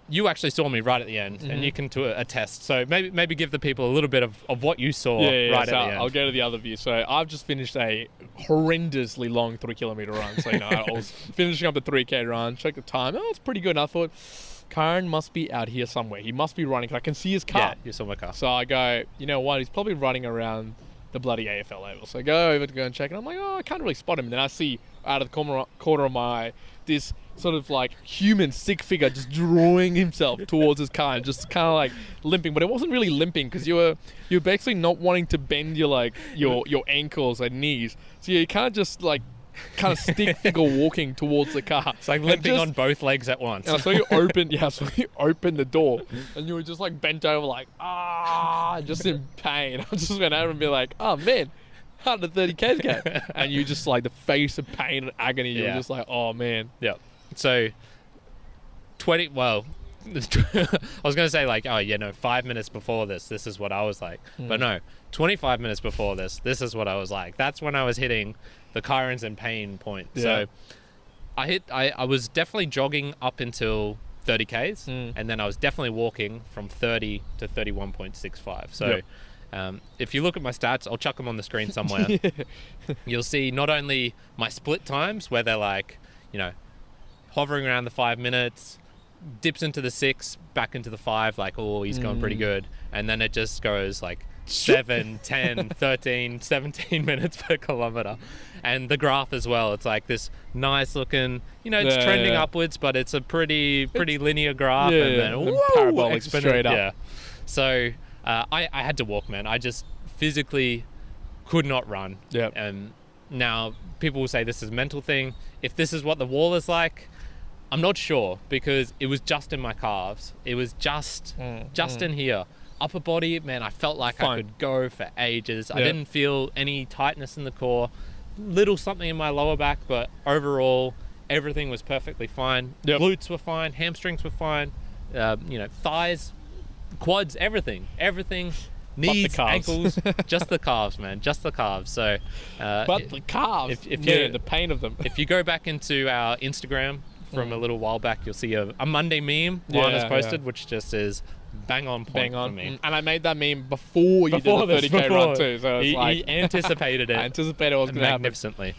you actually saw me right at the end, and you can attest. So maybe give the people a little bit of what you saw right at the end. I'll go to the other view. So I've just finished a horrendously long 3 kilometer run. So, I was finishing up the 3K run, checked the time. Oh, it's pretty good. And I thought, Karen must be out here somewhere. He must be running, because I can see his car. Yeah, you saw my car. So I go, you know what? He's probably running around the bloody AFL Oval. So I go over to go and check, and I'm like, I can't really spot him. And then I see out of the corner of my eye this sort of like human stick figure just drawing himself towards his car and just kind of like limping. But it wasn't really limping, because you were basically not wanting to bend your ankles and knees. So you can't just like kind of stick figure walking towards the car. It's like limping on both legs at once. And so you opened the door, and you were just like bent over, like just in pain. I just went over and be like, oh man, 130K go, and you just like the face of pain and agony. You're just like, oh man. Yeah. So 20. Well, I was gonna say like, 5 minutes before this is what I was like, but no, 25 minutes before this is what I was like. That's when I was hitting the Kyron's in pain point. So I was definitely jogging up until 30Ks, and then I was definitely walking from 30 to 31.65. So if you look at my stats, I'll chuck them on the screen somewhere. You'll see not only my split times, where they're like, hovering around the 5 minutes, dips into the 6, back into the 5, like, oh, he's going pretty good. And then it just goes like 7, 10, 13, 17 minutes per kilometer. And the graph as well, it's like this nice looking, it's trending upwards, but it's a pretty linear graph, and then parabolic straight up. Yeah. So I had to walk, man. I just physically could not run. Yeah. And now people will say this is a mental thing. If this is what the wall is like, I'm not sure, because it was just in my calves. It was just in here. Upper body, man, I felt like I could go for ages. I didn't feel any tightness in the core. Little something in my lower back, but overall, everything was perfectly fine. Glutes were fine. Hamstrings were fine. Thighs, quads, everything. Knees, ankles, just the calves, man. Just the calves. So, but the calves, the pain of them. If you go back into our Instagram from a little while back, you'll see a Monday meme one is posted, which just is bang on point for me. And I made that meme before you did the 30K run too. So it's he anticipated it. I anticipated what was going to happen. Magnificently.